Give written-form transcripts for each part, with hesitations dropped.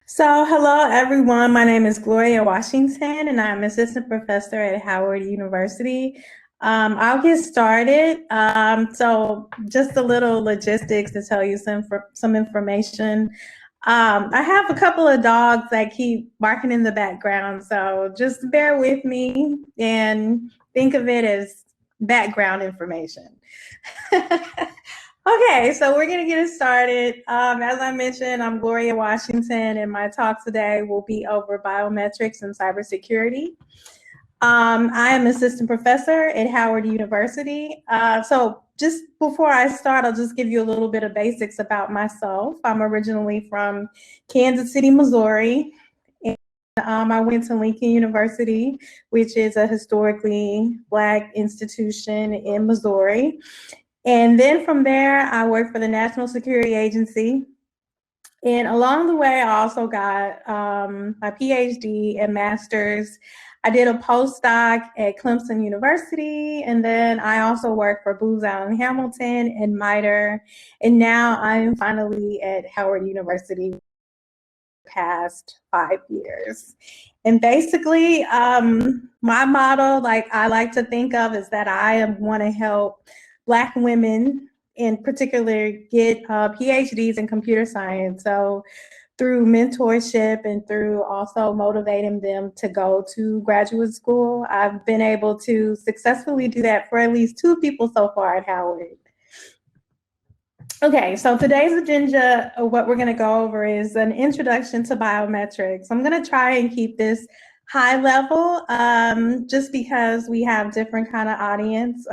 So, hello everyone. My name is Gloria Washington, and I'm assistant professor at Howard University. I'll get started. Just a little logistics to tell you some information. I have a couple of dogs that keep barking in the background, so just bear with me and think of it as background information. Okay, so we're going to get it started. As I mentioned, I'm Gloria Washington, and my talk today will be over biometrics and cybersecurity. I am assistant professor at Howard University. So just before I start, I'll just give you a little bit of basics about myself. I'm originally from Kansas City, Missouri. And, I went to Lincoln University, which is a historically Black institution in Missouri. And then from there, I worked for the National Security Agency. And along the way, I also got my PhD and master's. I did a postdoc at Clemson University, and then I also worked for Booz Allen Hamilton and MITRE. And now I am finally at Howard University past 5 years. And basically, my motto, like I like to think of, is that I want to help Black women in particular get PhDs in computer science. So through mentorship and through also motivating them to go to graduate school, I've been able to successfully do that for at least 2 people so far at Howard. Okay, so today's agenda, what we're going to go over is an introduction to biometrics. I'm going to try and keep this high level just because we have different kind of audience.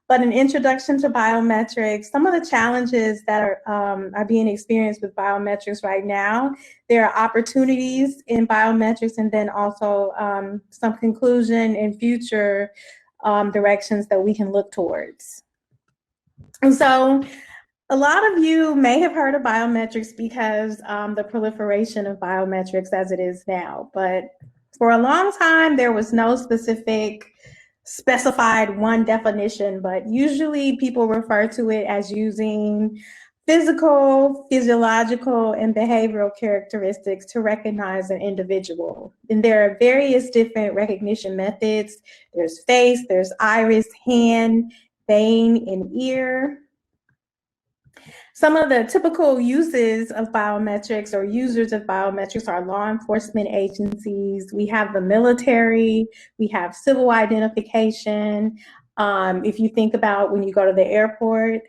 But an introduction to biometrics, some of the challenges that are being experienced with biometrics right now. There are opportunities in biometrics, and then also some conclusion and future directions that we can look towards. And so a lot of you may have heard of biometrics because the proliferation of biometrics as it is now, but for a long time, there was no specified one definition, but usually people refer to it as using physical, physiological, and behavioral characteristics to recognize an individual. And there are various different recognition methods. There's face, there's iris, hand, vein, and ear. Some of the typical uses of biometrics or users of biometrics are law enforcement agencies. We have the military, we have civil identification. If you think about when you go to the airport,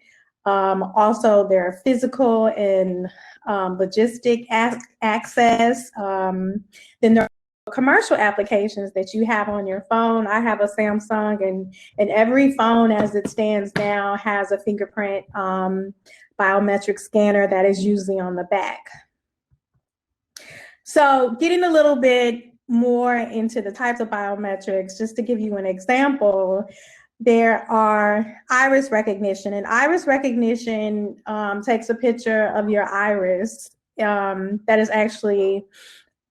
also there are physical and logistic access. Then there are commercial applications that you have on your phone. I have a Samsung, and every phone as it stands now has a fingerprint biometric scanner that is usually on the back. So getting a little bit more into the types of biometrics, just to give you an example, there are iris recognition, and iris recognition takes a picture of your iris that is actually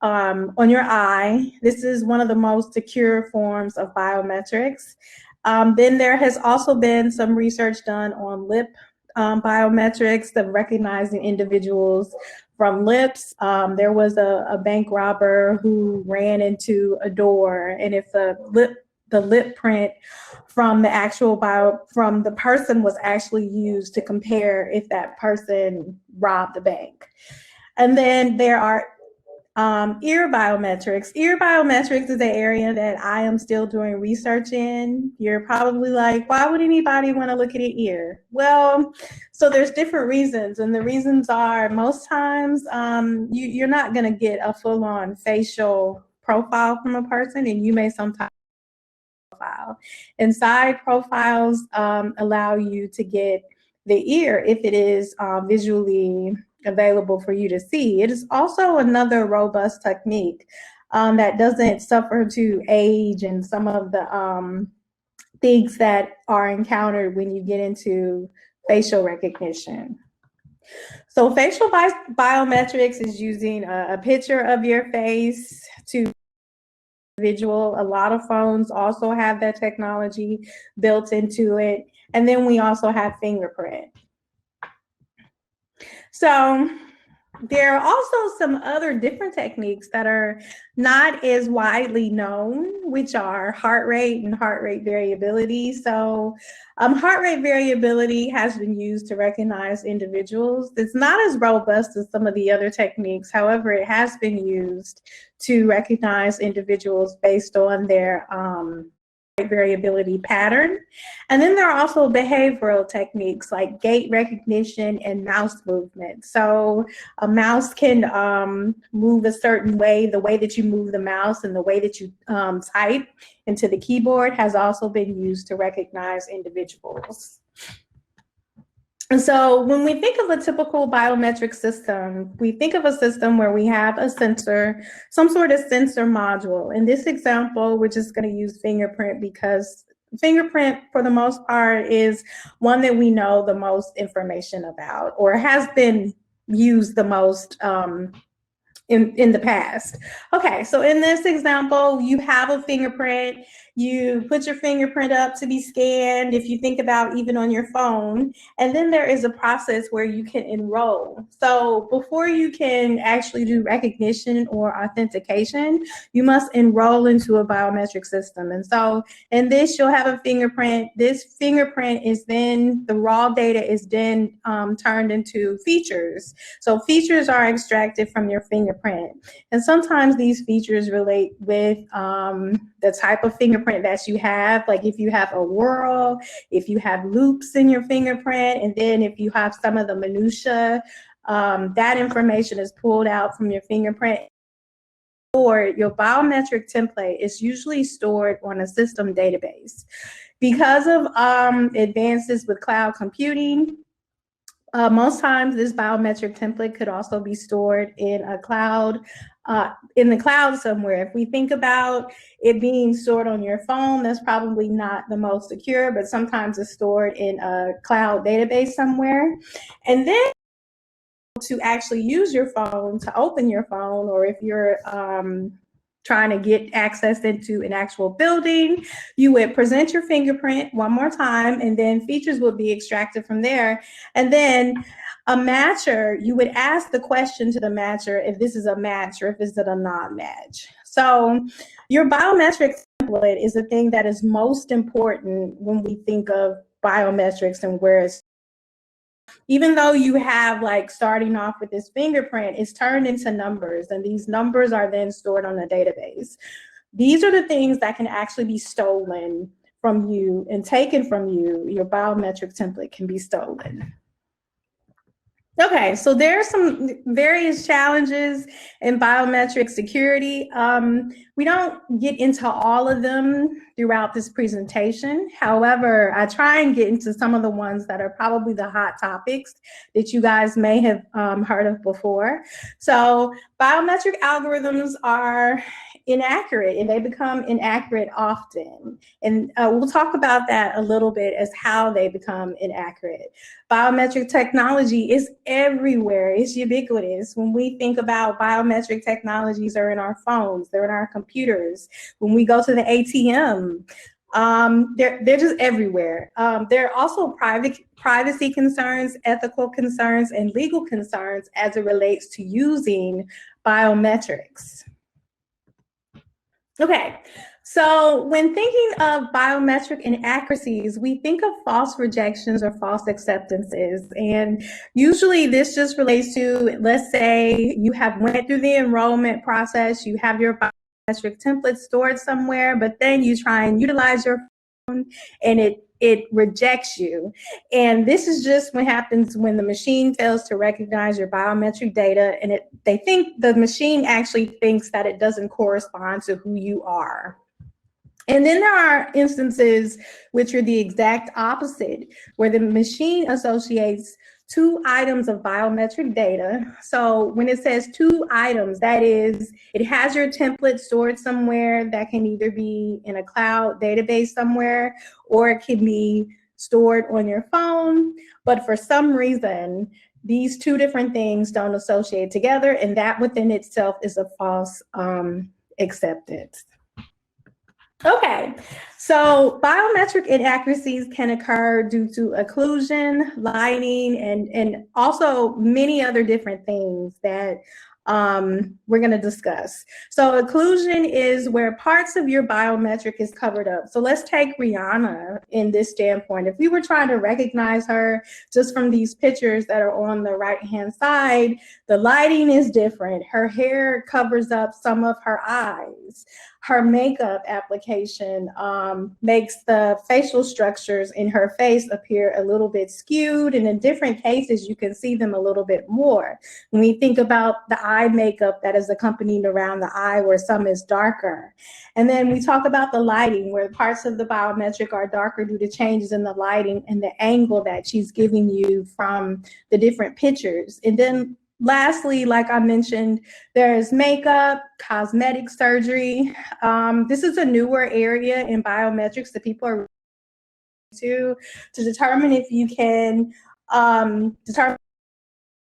on your eye. This is one of the most secure forms of biometrics. Then there has also been some research done on lip biometrics of recognizing individuals from lips. There was a bank robber who ran into a door, and if the lip print from the person was actually used to compare if that person robbed the bank. And then there are ear biometrics. Ear biometrics is an area that I am still doing research in. You're probably like, why would anybody want to look at an ear? Well, so there's different reasons, and the reasons are most times you're not going to get a full-on facial profile from a person, and you may sometimes profile. And side profiles allow you to get the ear if it is visually available for you to see. It is also another robust technique that doesn't suffer to age and some of the things that are encountered when you get into facial recognition. So facial biometrics is using a picture of your face to individual. A lot of phones also have that technology built into it. And then we also have fingerprint. So There are also some other different techniques that are not as widely known, which are heart rate and heart rate variability. So heart rate variability has been used to recognize individuals. It's not as robust as some of the other techniques. However, it has been used to recognize individuals based on their variability pattern. And then there are also behavioral techniques like gait recognition and mouse movement. So a mouse can move a certain way. The way that you move the mouse and the way that you type into the keyboard has also been used to recognize individuals. And so when we think of a typical biometric system, we think of a system where we have a sensor, some sort of sensor module. In this example, we're just going to use fingerprint because fingerprint, for the most part, is one that we know the most information about or has been used the most in the past. Okay, so in this example, you have a fingerprint, you put your fingerprint up to be scanned, if you think about even on your phone, and then there is a process where you can enroll. So before you can actually do recognition or authentication, you must enroll into a biometric system. And so in this, you'll have a fingerprint. This fingerprint is then, the raw data is then turned into features. So features are extracted from your fingerprint. And sometimes these features relate with the type of fingerprint that you have, like if you have a whorl, if you have loops in your fingerprint, and then if you have some of the minutia, that information is pulled out from your fingerprint. Or your biometric template is usually stored on a system database. Because of advances with cloud computing, most times this biometric template could also be stored in a cloud, in the cloud somewhere. If we think about it being stored on your phone, that's probably not the most secure, but sometimes it's stored in a cloud database somewhere. And then to actually use your phone, to open your phone, or if you're trying to get access into an actual building, you would present your fingerprint one more time, and then features would be extracted from there. And then a matcher, you would ask the question to the matcher if this is a match or if it's a non-match. So your biometric template is the thing that is most important when we think of biometrics and where it's, even though you have like starting off with this fingerprint, it's turned into numbers, and these numbers are then stored on a database. These are the things that can actually be stolen from you and taken from you. Your biometric template can be stolen. Okay, so there are some various challenges in biometric security. We don't get into all of them throughout this presentation. However, I try and get into some of the ones that are probably the hot topics that you guys may have heard of before. So biometric algorithms are inaccurate, and they become inaccurate often. And we'll talk about that a little bit as how they become inaccurate. Biometric technology is everywhere. It's ubiquitous. When we think about biometric technologies, are in our phones, they're in our computers. When we go to the ATM, they're just everywhere. There are also privacy concerns, ethical concerns, and legal concerns as it relates to using biometrics. Okay, so when thinking of biometric inaccuracies, we think of false rejections or false acceptances. And usually this just relates to, let's say you have went through the enrollment process, you have your biometric template stored somewhere, but then you try and utilize your phone and it rejects you. And this is just what happens when the machine fails to recognize your biometric data, and they think the machine actually thinks that it doesn't correspond to who you are. And then there are instances which are the exact opposite, where the machine associates two items of biometric data. So when it says two items, that is, it has your template stored somewhere that can either be in a cloud database somewhere, or it can be stored on your phone. But for some reason, these two different things don't associate together, and that within itself is a false acceptance. Okay, so biometric inaccuracies can occur due to occlusion, lighting, and also many other different things that we're going to discuss. So occlusion is where parts of your biometric is covered up. So let's take Rihanna in this standpoint. If we were trying to recognize her just from these pictures that are on the right-hand side, the lighting is different. Her hair covers up some of her eyes. Her makeup application makes the facial structures in her face appear a little bit skewed, and in different cases you can see them a little bit more. When we think about the eye makeup that is accompanied around the eye where some is darker. And then we talk about the lighting where parts of the biometric are darker due to changes in the lighting and the angle that she's giving you from the different pictures. And then lastly, like I mentioned, there's makeup, cosmetic surgery. This is a newer area in biometrics that people are to determine if you can determine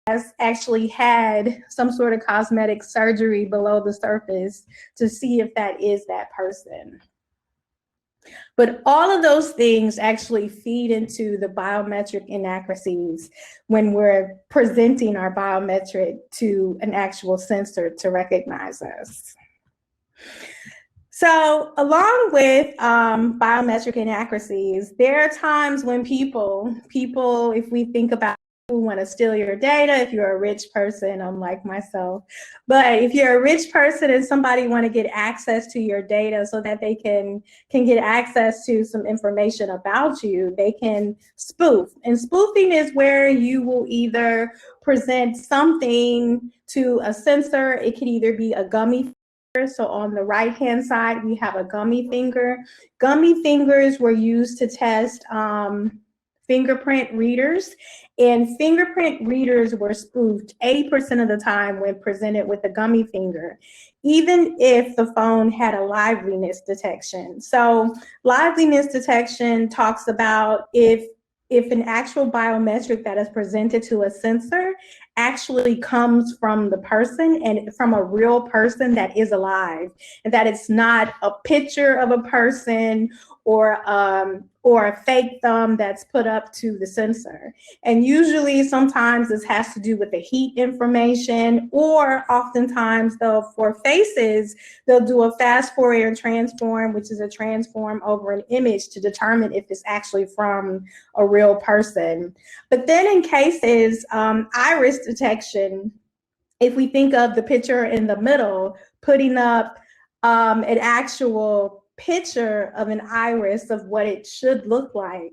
has actually had some sort of cosmetic surgery below the surface to see if that is that person. But all of those things actually feed into the biometric inaccuracies when we're presenting our biometric to an actual sensor to recognize us. So along with biometric inaccuracies, there are times when people, if we think about who want to steal your data, if you're a rich person, unlike myself, but if you're a rich person and somebody want to get access to your data so that they can get access to some information about you, they can spoof. And spoofing is where you will either present something to a sensor. It could either be a gummy. So on the right-hand side, we have a gummy finger. Gummy fingers were used to test fingerprint readers, and fingerprint readers were spoofed 80% of the time when presented with a gummy finger, even if the phone had a liveliness detection. So liveliness detection talks about if an actual biometric that is presented to a sensor actually comes from the person and from a real person that is alive, and that it's not a picture of a person or a fake thumb that's put up to the sensor. And usually sometimes this has to do with the heat information, or oftentimes though for faces, they'll do a fast Fourier transform, which is a transform over an image to determine if it's actually from a real person. But then in cases, iris detection, if we think of the picture in the middle, putting up an actual picture of an iris of what it should look like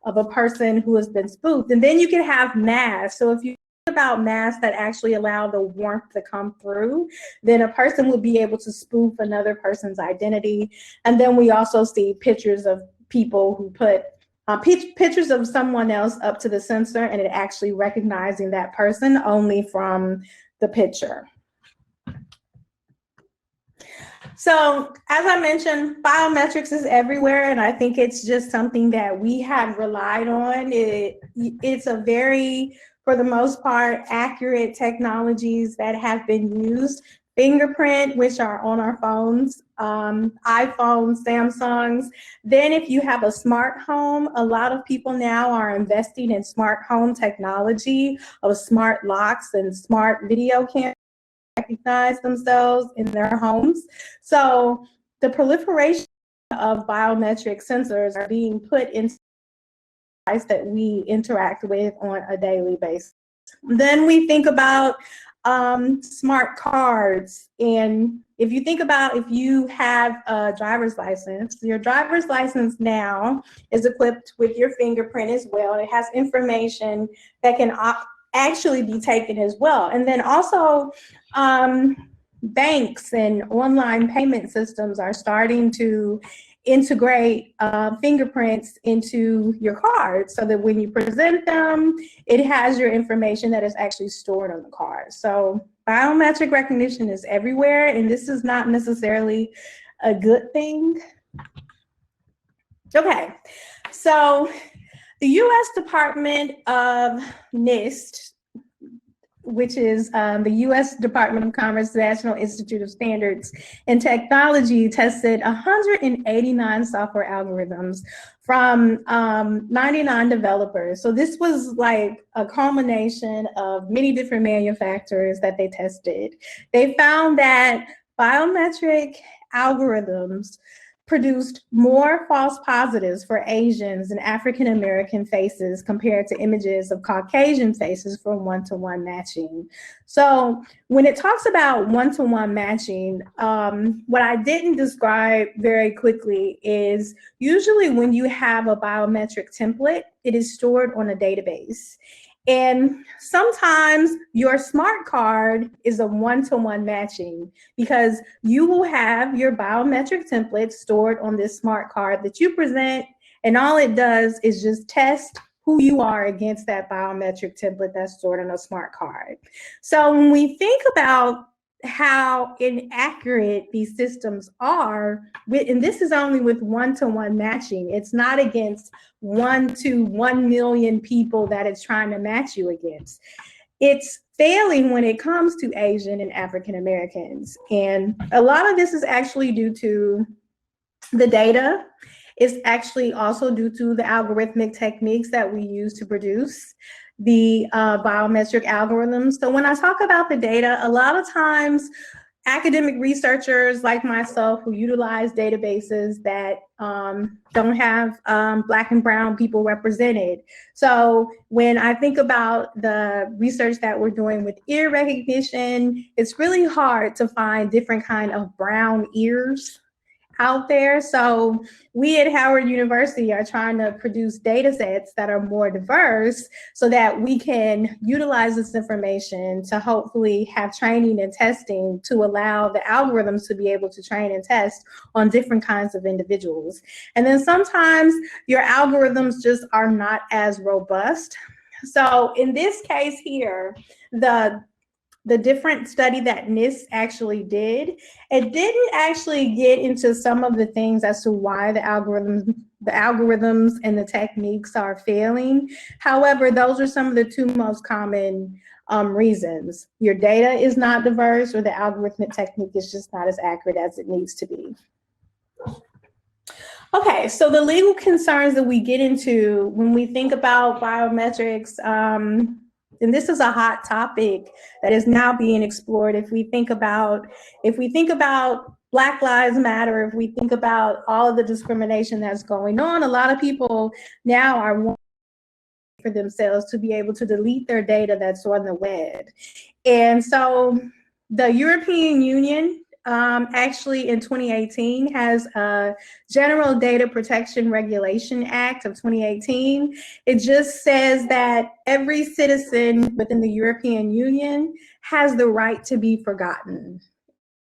of a person who has been spoofed. And then you can have masks. So if you think about masks that actually allow the warmth to come through, then a person would be able to spoof another person's identity. And then we also see pictures of people who put pictures of someone else up to the sensor and it actually recognizing that person only from the picture. So as I mentioned, biometrics is everywhere, and I think it's just something that we have relied on. It's a very, for the most part, accurate technologies that have been used. Fingerprint, which are on our phones, iPhones, Samsungs. Then if you have a smart home, a lot of people now are investing in smart home technology of smart locks and smart video cameras recognize themselves in their homes. So the proliferation of biometric sensors are being put into devices that we interact with on a daily basis. Then we think about smart cards. And if you think about if you have a driver's license, your driver's license now is equipped with your fingerprint as well. It has information that can actually be taken as well. And then also banks and online payment systems are starting to integrate fingerprints into your card so that when you present them, it has your information that is actually stored on the card. So biometric recognition is everywhere, and this is not necessarily a good thing. Okay, so the U.S. Department of NIST which is the U.S. Department of Commerce National Institute of Standards and Technology, tested 189 software algorithms from 99 developers. So this was like a culmination of many different manufacturers that they tested. They found that biometric algorithms produced more false positives for Asians and African American faces compared to images of Caucasian faces for one-to-one matching. So when it talks about one-to-one matching, what I didn't describe very quickly is usually when you have a biometric template, it is stored on a database. And sometimes your smart card is a one-to-one matching because you will have your biometric template stored on this smart card that you present, and all it does is just test who you are against that biometric template that's stored on a smart card. So when we think about how inaccurate these systems are, and this is only with one-to-one matching, it's not against 1 to 1 million people that it's trying to match you against. It's failing when it comes to Asian and African Americans. And a lot of this is actually due to the data. It's actually also due to the algorithmic techniques that we use to produce the biometric algorithms. So when I talk about the data, a lot of times academic researchers like myself who utilize databases that don't have Black and brown people represented. So when I think about the research that we're doing with ear recognition, it's really hard to find different kind of brown ears out there. So we at Howard University are trying to produce data sets that are more diverse so that we can utilize this information to hopefully have training and testing to allow the algorithms to be able to train and test on different kinds of individuals. And then sometimes your algorithms just are not as robust. So in this case here, the different study that NIST actually did, it didn't actually get into some of the things as to why the algorithms and the techniques are failing. However, those are some of the two most common reasons. Your data is not diverse, or the algorithmic technique is just not as accurate as it needs to be. Okay, so the legal concerns that we get into when we think about biometrics, and this is a hot topic that is now being explored. If we think about Black Lives Matter, if we think about all of the discrimination that's going on, a lot of people now are wanting for themselves to be able to delete their data that's on the web. And so the European Union actually in 2018 has a General Data Protection Regulation Act of 2018. It just says that every citizen within the European Union has the right to be forgotten.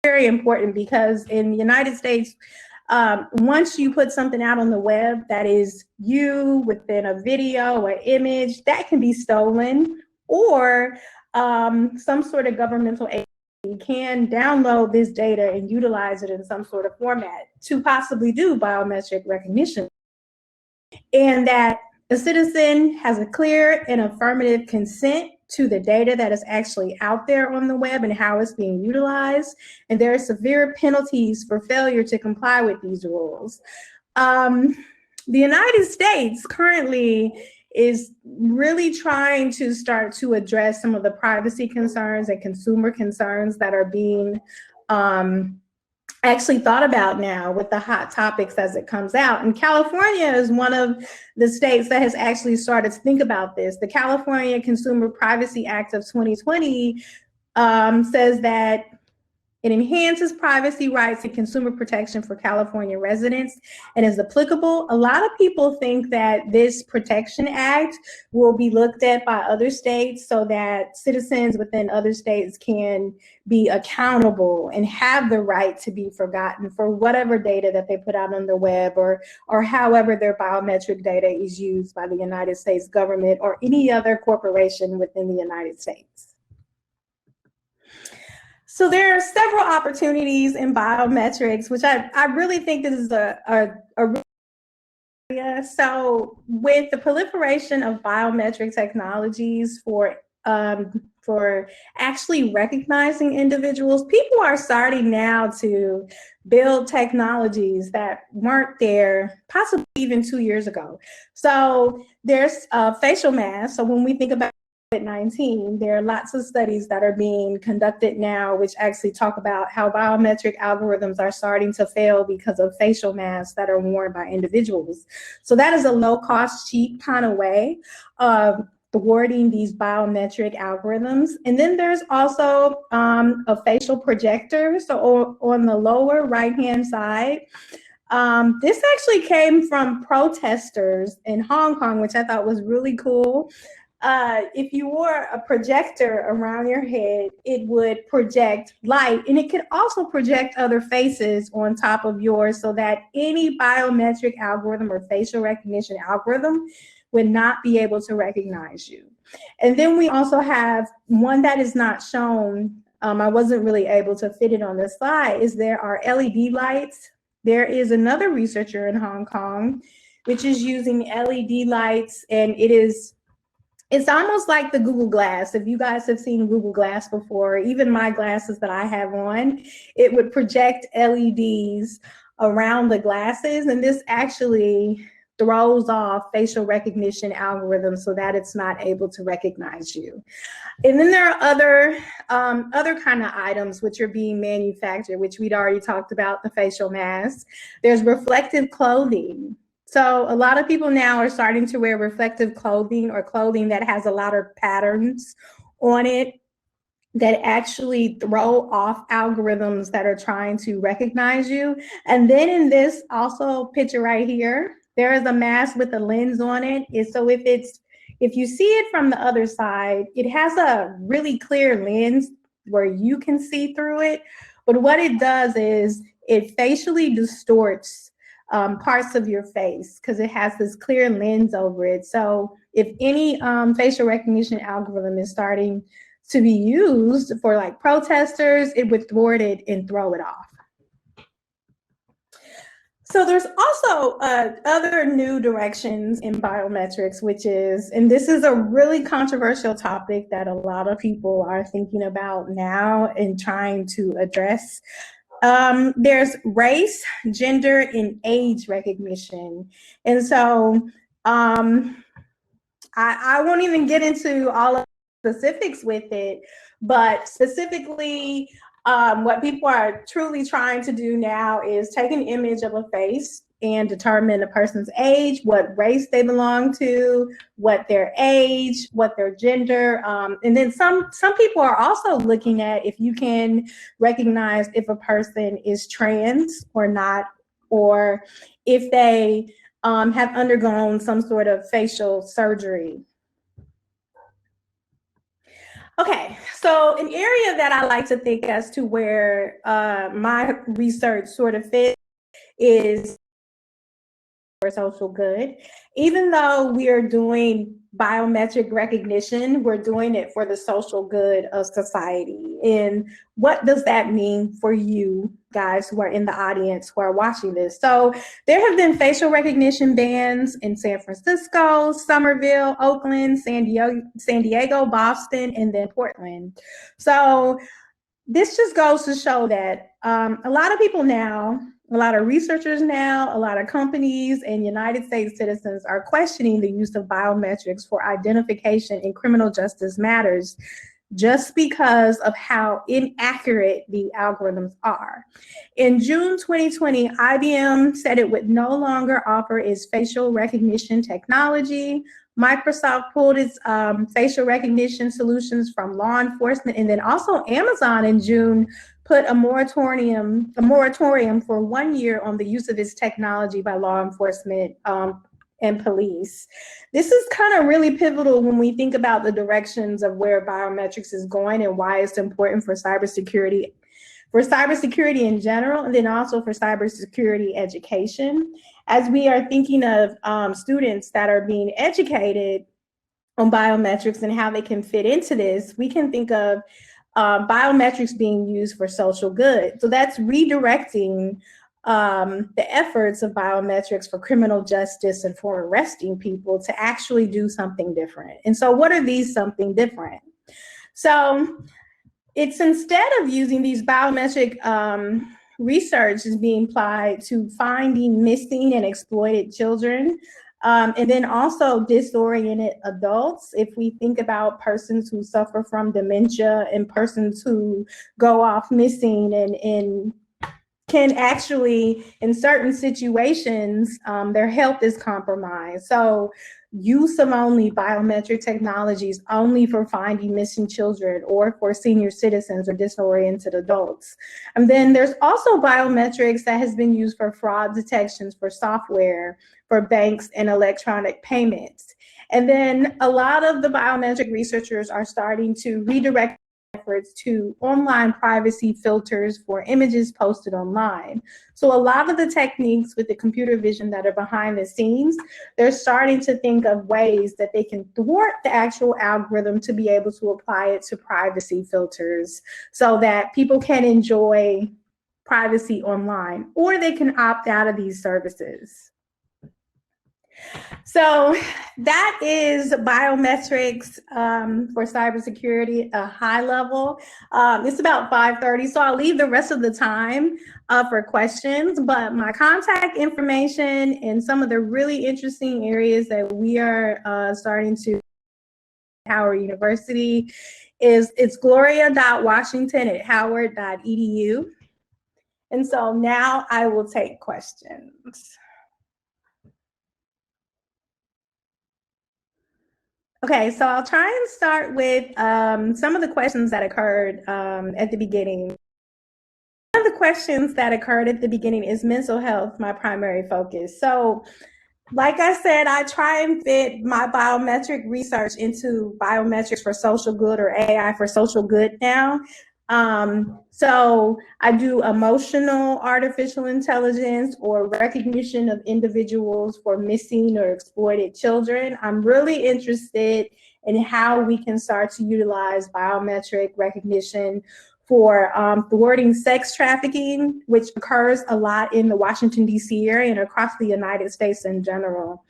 Very important because in the United States, once you put something out on the web that is you within a video or image, that can be stolen, or some sort of governmental agency can download this data and utilize it in some sort of format to possibly do biometric recognition. And that a citizen has a clear and affirmative consent to the data that is actually out there on the web and how it's being utilized. And there are severe penalties for failure to comply with these rules. The United States currently is really trying to start to address some of the privacy concerns and consumer concerns that are being actually thought about now with the hot topics as it comes out. And California is one of the states that has actually started to think about this. The California Consumer Privacy Act of 2020 says that it enhances privacy rights and consumer protection for California residents and is applicable. A lot of people think that this Protection Act will be looked at by other states so that citizens within other states can be accountable and have the right to be forgotten for whatever data that they put out on the web, or however their biometric data is used by the United States government or any other corporation within the United States. So there are several opportunities in biometrics, which I really think this is a area. So with the proliferation of biometric technologies for for actually recognizing individuals. People are starting now to build technologies that weren't there possibly even 2 years ago. So there's facial masks. So when we think about COVID-19, there are lots of studies that are being conducted now, which actually talk about how biometric algorithms are starting to fail because of facial masks that are worn by individuals. So that is a low-cost, cheap kind of way of thwarting these biometric algorithms. And then there's also a facial projector. So on the lower right-hand side, this actually came from protesters in Hong Kong, which I thought was really cool. If you wore a projector around your head, it would project light, and it could also project other faces on top of yours so that any biometric algorithm or facial recognition algorithm would not be able to recognize you. And then we also have one that is not shown. I wasn't really able to fit it on this slide, is there are LED lights. There is another researcher in Hong Kong, which is using LED lights, and it's almost like the Google Glass. If you guys have seen Google Glass before, even my glasses that I have on, it would project LEDs around the glasses, and this actually throws off facial recognition algorithms so that it's not able to recognize you. And then there are other kind of items which are being manufactured, which we'd already talked about, the facial masks. There's reflective clothing. So a lot of people now are starting to wear reflective clothing, or clothing that has a lot of patterns on it that actually throw off algorithms that are trying to recognize you. And then in this also picture right here, there is a mask with a lens on it. So if you see it from the other side, it has a really clear lens where you can see through it. But what it does is it facially distorts parts of your face because it has this clear lens over it. So if any facial recognition algorithm is starting to be used for like protesters, it would thwart it and throw it off. So there's also other new directions in biometrics, which is, and this is a really controversial topic that a lot of people are thinking about now and trying to address. There's race, gender, and age recognition. And so I won't even get into all of the specifics with it, but specifically, what people are truly trying to do now is take an image of a face and determine a person's age, what race they belong to, what their age, what their gender. And then some people are also looking at if you can recognize if a person is trans or not, or if they have undergone some sort of facial surgery. Okay, so an area that I like to think as to where my research sort of fits is for social good. Even though we are doing biometric recognition, we're doing it for the social good of society. And what does that mean for you guys who are in the audience who are watching this? So there have been facial recognition bans in San Francisco, Somerville, Oakland, San Diego, Boston, and then Portland. So this just goes to show that a lot of people now, a lot of researchers now, a lot of companies and United States citizens are questioning the use of biometrics for identification in criminal justice matters just because of how inaccurate the algorithms are. In June 2020, IBM said it would no longer offer its facial recognition technology. Microsoft pulled its facial recognition solutions from law enforcement, and then also Amazon in June put a moratorium for 1 year on the use of its technology by law enforcement and police. This is kind of really pivotal when we think about the directions of where biometrics is going and why it's important for cybersecurity in general, and then also for cybersecurity education. As we are thinking of students that are being educated on biometrics and how they can fit into this, we can think of biometrics being used for social good. So that's redirecting the efforts of biometrics for criminal justice and for arresting people to actually do something different. And so what are these something different? So it's instead of using these biometric research is being applied to finding missing and exploited children. And then also disoriented adults. If we think about persons who suffer from dementia and persons who go off missing and can actually, in certain situations, their health is compromised. So use of only biometric technologies only for finding missing children or for senior citizens or disoriented adults. And then there's also biometrics that has been used for fraud detections for software, for banks and electronic payments. And then a lot of the biometric researchers are starting to redirect efforts to online privacy filters for images posted online. So a lot of the techniques with the computer vision that are behind the scenes, they're starting to think of ways that they can thwart the actual algorithm to be able to apply it to privacy filters so that people can enjoy privacy online, or they can opt out of these services. So that is biometrics for cybersecurity, a high level. It's about 5:30, so I'll leave the rest of the time for questions, but my contact information and some of the really interesting areas that we are starting to Howard University it's gloria.washington@howard.edu. And so now I will take questions. Okay, so I'll try and start with some of the questions that occurred at the beginning. One of the questions that occurred at the beginning is mental health, my primary focus. So like I said, I try and fit my biometric research into biometrics for social good, or AI for social good now. So I do emotional artificial intelligence or recognition of individuals for missing or exploited children. I'm really interested in how we can start to utilize biometric recognition for thwarting sex trafficking, which occurs a lot in the Washington, D.C. area and across the United States in general.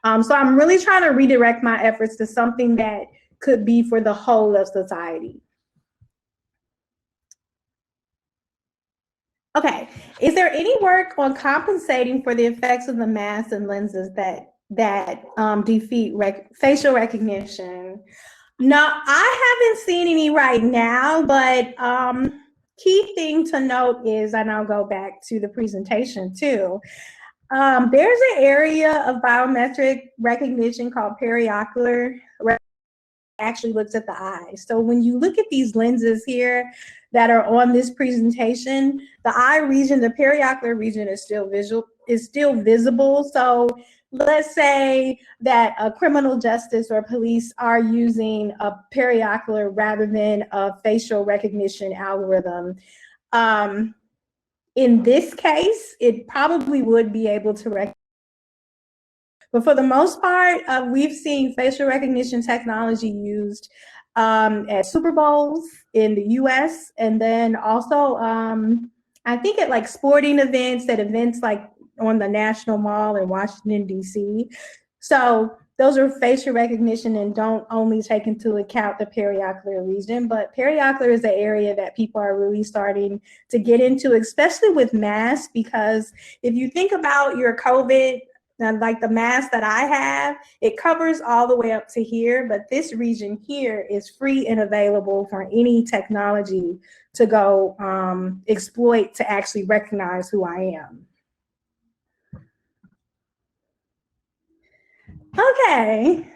So I'm really trying to redirect my efforts to something that could be for the whole of society. Okay, is there any work on compensating for the effects of the masks and lenses that defeat facial recognition? No, I haven't seen any right now, but key thing to note is, and I'll go back to the presentation too, there's an area of biometric recognition called periocular actually looks at the eye. So when you look at these lenses here that are on this presentation, the eye region, the periocular region is still visible. So let's say that a criminal justice or police are using a periocular rather than a facial recognition algorithm. In this case, it probably would be able to recognize. But for the most part, we've seen facial recognition technology used at Super Bowls in the US, and then also I think at like sporting events, at events like on the National Mall in Washington, D.C. So those are facial recognition and don't only take into account the periocular region, but periocular is an area that people are really starting to get into, especially with masks, because if you think about your COVID, like the mask that I have, it covers all the way up to here, but this region here is free and available for any technology to go exploit to actually recognize who I am. Okay.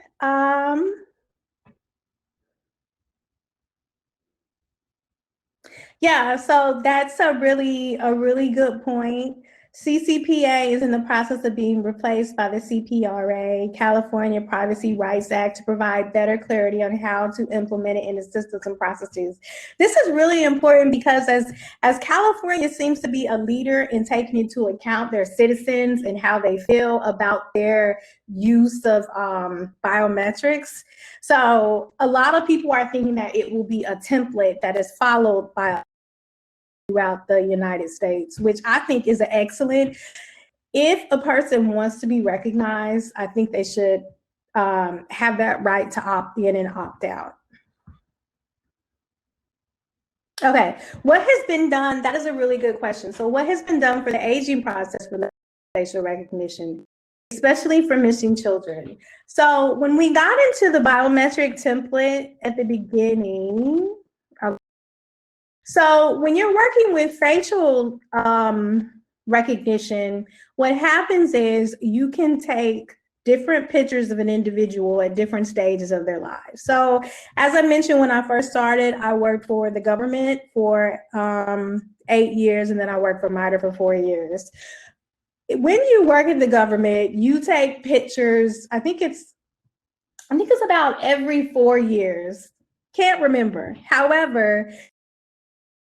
Yeah, so that's a really good point. CCPA is in the process of being replaced by the CPRA, California Privacy Rights Act, to provide better clarity on how to implement it in the systems and processes. This is really important because as California seems to be a leader in taking into account their citizens and how they feel about their use of biometrics. So a lot of people are thinking that it will be a template that is followed by throughout the United States, which I think is excellent. If a person wants to be recognized, I think they should have that right to opt in and opt out. Okay, what has been done? That is a really good question. So what has been done for the aging process for facial recognition, especially for missing children? So when we got into the biometric template at the beginning, so when you're working with facial recognition, what happens is you can take different pictures of an individual at different stages of their lives. So as I mentioned, when I first started, I worked for the government for 8 years, and then I worked for MIW for 4 years. When you work in the government, you take pictures, I think it's about every 4 years. Can't remember. However,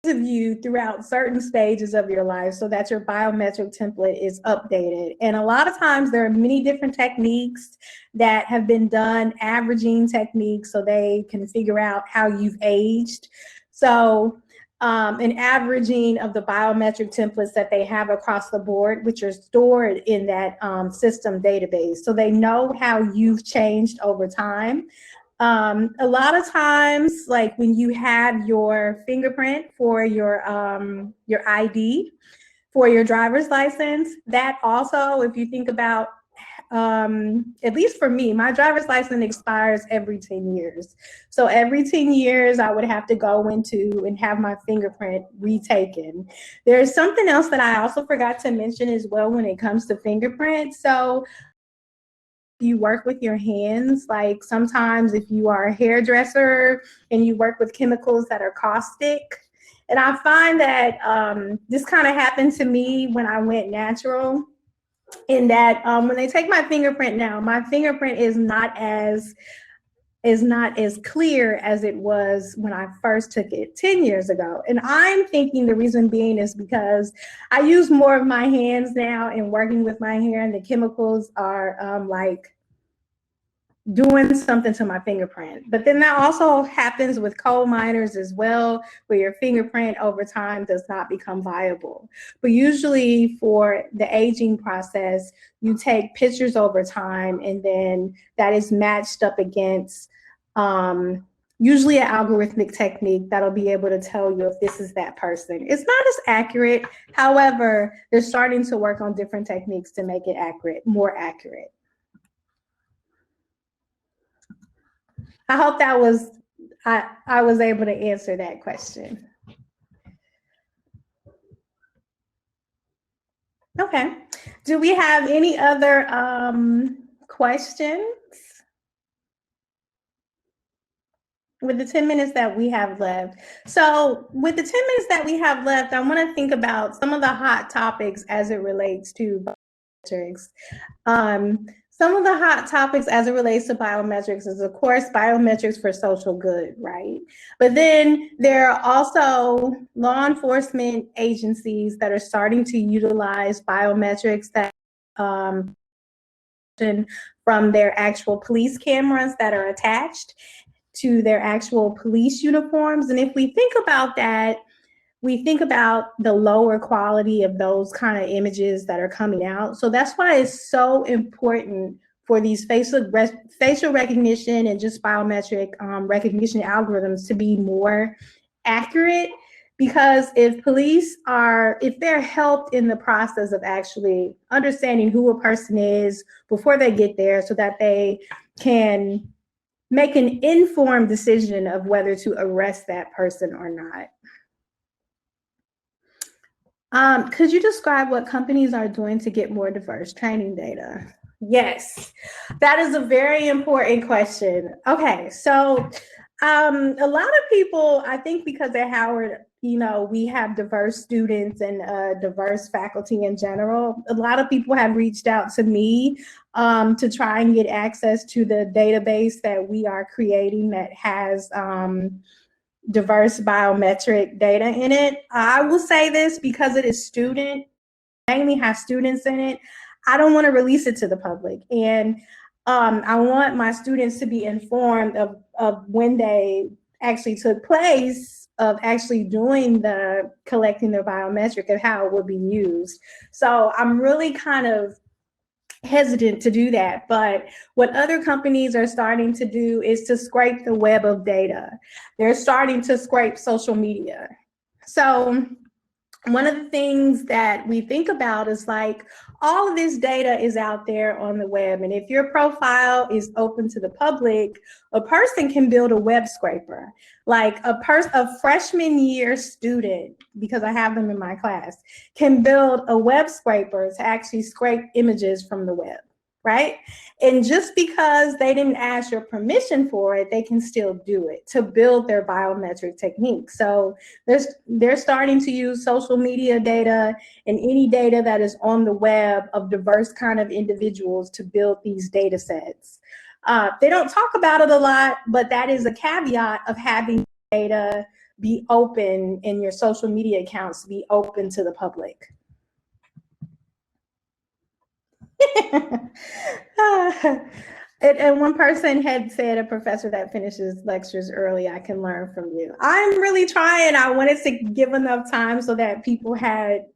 of you throughout certain stages of your life so that your biometric template is updated. And a lot of times there are many different techniques that have been done, averaging techniques, so they can figure out how you've aged. So an averaging of the biometric templates that they have across the board, which are stored in that system database. So they know how you've changed over time. A lot of times, like when you have your fingerprint for your ID, for your driver's license, that also, if you think about, at least for me, my driver's license expires every 10 years. So every 10 years, I would have to go into and have my fingerprint retaken. There's something else that I also forgot to mention as well when it comes to fingerprints. So you work with your hands, like sometimes if you are a hairdresser and you work with chemicals that are caustic, and I find that this kind of happened to me when I went natural, in that when they take my fingerprint now, my fingerprint is not as clear as it was when I first took it 10 years ago. And I'm thinking the reason being is because I use more of my hands now in working with my hair, and the chemicals are like doing something to my fingerprint. But then that also happens with coal miners as well, where your fingerprint over time does not become viable. But usually for the aging process, you take pictures over time, and then that is matched up against usually an algorithmic technique that'll be able to tell you if this is that person. It's not as accurate. However, they're starting to work on different techniques to make it accurate, more accurate. I hope that was, I was able to answer that question. Okay. Do we have any other questions? With the 10 minutes that we have left. So with the 10 minutes that we have left, I want to think about some of the hot topics as it relates to biometrics. Some of the hot topics as it relates to biometrics is, of course, biometrics for social good, right? But then there are also law enforcement agencies that are starting to utilize biometrics that from their actual police cameras that are attached to their actual police uniforms. And if we think about that, we think about the lower quality of those kind of images that are coming out. So that's why it's so important for these facial recognition and just biometric recognition algorithms to be more accurate. Because if they're helped in the process of actually understanding who a person is before they get there, so that they can make an informed decision of whether to arrest that person or not. Could you describe what companies are doing to get more diverse training data? Yes, that is a very important question. Okay, so a lot of people, I think because at Howard, we have diverse students and diverse faculty in general, a lot of people have reached out to me to try and get access to the database that we are creating that has diverse biometric data in it. I will say this because it is mainly has students in it. I don't want to release it to the public. And I want my students to be informed of when they actually took place of actually doing the collecting their biometric and how it would be used. So I'm really kind of hesitant to do that. But what other companies are starting to do is to scrape the web of data. They're starting to scrape social media. So one of the things that we think about is like all of this data is out there on the web. And if your profile is open to the public, a person can build a web scraper. Like a freshman year student, because I have them in my class, can build a web scraper to actually scrape images from the web, right? And just because they didn't ask your permission for it, they can still do it to build their biometric technique. So they're starting to use social media data and any data that is on the web of diverse kind of individuals to build these data sets. They don't talk about it a lot, but that is a caveat of having data be open and your social media accounts be open to the public. And one person had said, a professor that finishes lectures early, I can learn from you. I'm really trying. I wanted to give enough time so that people had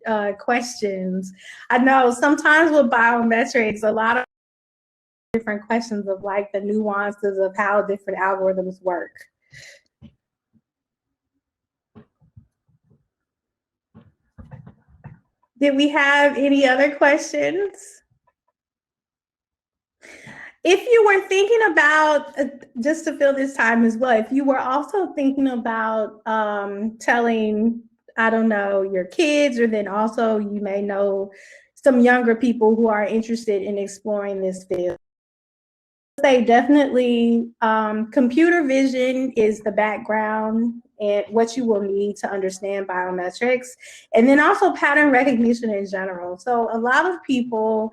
questions. I know sometimes with biometrics, a lot of different questions of like the nuances of how different algorithms work. Did we have any other questions? If you were thinking about, just to fill this time as well, if you were also thinking about telling, I don't know, your kids, or then also you may know some younger people who are interested in exploring this field, say definitely computer vision is the background and what you will need to understand biometrics, and then also pattern recognition in general. So a lot of people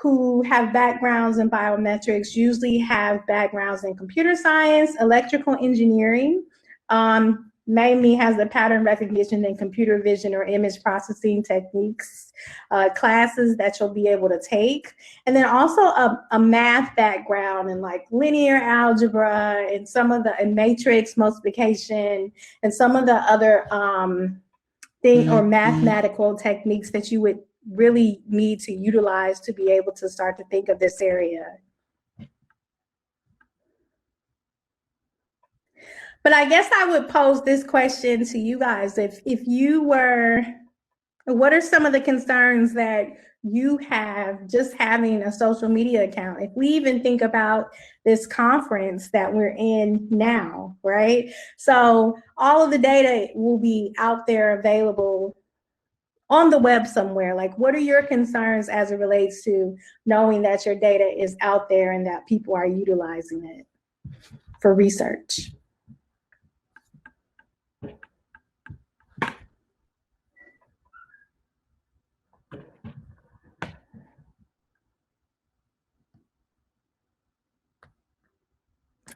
who have backgrounds in biometrics usually have backgrounds in computer science, electrical engineering, mainly has the pattern recognition and computer vision or image processing techniques classes that you'll be able to take. And then also a math background in like linear algebra and some of the matrix multiplication and some of the other thing or mathematical techniques that you would really need to utilize to be able to start to think of this area. But I guess I would pose this question to you guys. If you were, what are some of the concerns that you have just having a social media account? If we even think about this conference that we're in now, right? So all of the data will be out there available on the web somewhere. Like, what are your concerns as it relates to knowing that your data is out there and that people are utilizing it for research?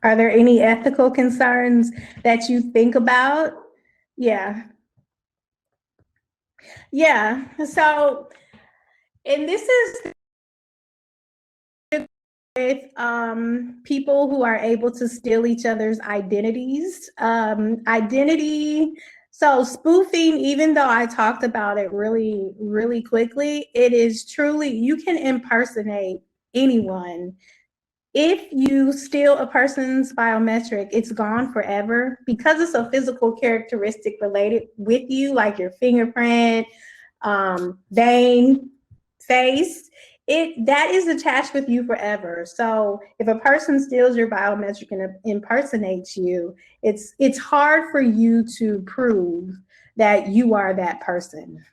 Are there any ethical concerns that you think about? Yeah. Yeah. So, and this is with people who are able to steal each other's identities. So spoofing, even though I talked about it really, really quickly, it is truly, you can impersonate anyone. If you steal a person's biometric, it's gone forever because it's a physical characteristic related with you, like your fingerprint, vein, face. That is attached with you forever. So if a person steals your biometric and impersonates you, it's hard for you to prove that you are that person.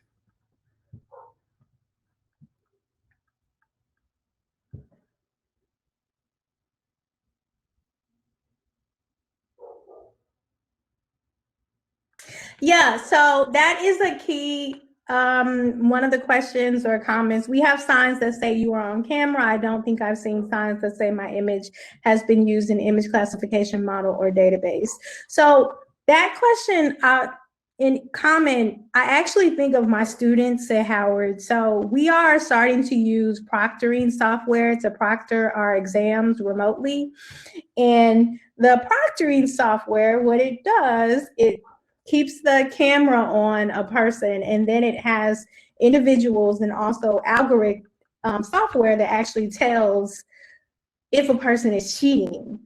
Yeah, so that is a key. One of the questions or comments, we have signs that say you are on camera. I don't think I've seen signs that say my image has been used in image classification model or database. So that question in comment, I actually think of my students at Howard. So we are starting to use proctoring software to proctor our exams remotely. And the proctoring software, what it does, it keeps the camera on a person, and then it has individuals and also algorithm software that actually tells if a person is cheating.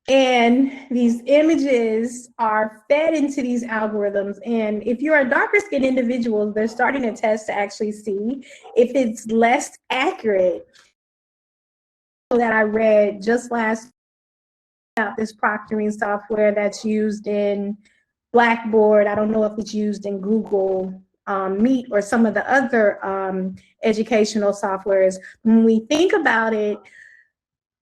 And these images are fed into these algorithms. And if you're a darker skinned individual, they're starting to test to actually see if it's less accurate. That I read just last about this proctoring software that's used in Blackboard. I don't know if it's used in Google Meet or some of the other educational softwares. When we think about it,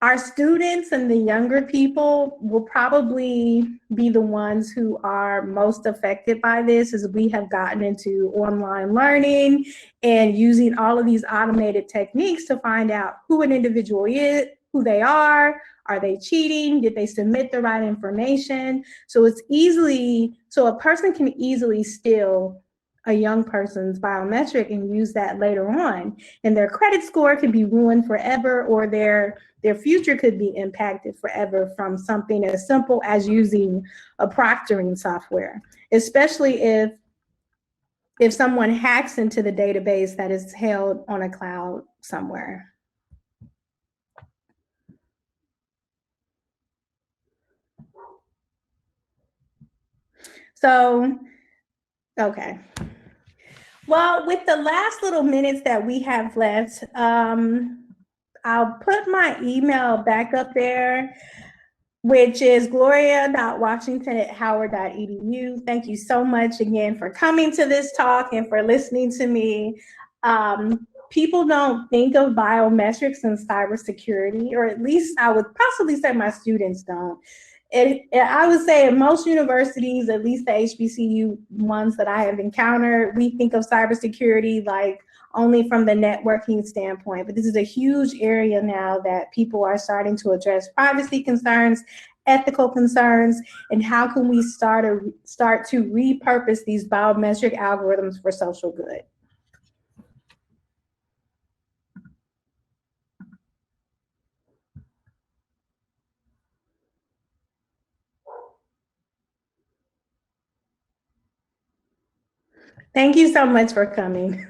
our students and the younger people will probably be the ones who are most affected by this, as we have gotten into online learning and using all of these automated techniques to find out who an individual is, who they are they cheating, did they submit the right information? So a person can easily steal a young person's biometric and use that later on, and their credit score could be ruined forever, or their future could be impacted forever from something as simple as using a proctoring software, especially if someone hacks into the database that is held on a cloud somewhere. So, okay. Well, with the last little minutes that we have left, I'll put my email back up there, which is gloria.washington@howard.edu. Thank you so much again for coming to this talk and for listening to me. People don't think of biometrics and cybersecurity, or at least I would possibly say my students don't. I would say at most universities, at least the HBCU ones that I have encountered, we think of cybersecurity like only from the networking standpoint. But this is a huge area now that people are starting to address privacy concerns, ethical concerns, and how can we start to repurpose these biometric algorithms for social good. Thank you so much for coming.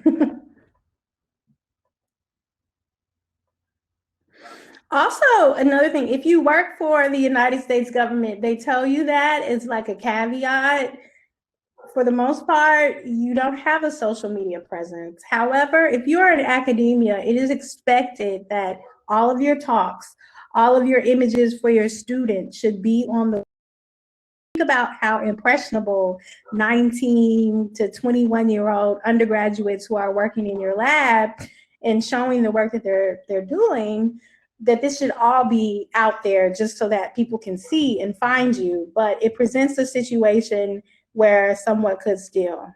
Also, another thing, if you work for the United States government, they tell you that it's like a caveat. For the most part, you don't have a social media presence. However, if you are in academia, it is expected that all of your talks, all of your images for your students should be on the. Think about how impressionable 19 to 21-year-old undergraduates who are working in your lab and showing the work that they're doing, that this should all be out there just so that people can see and find you. But it presents a situation where someone could steal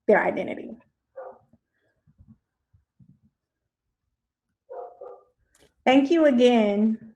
their identity. Thank you again.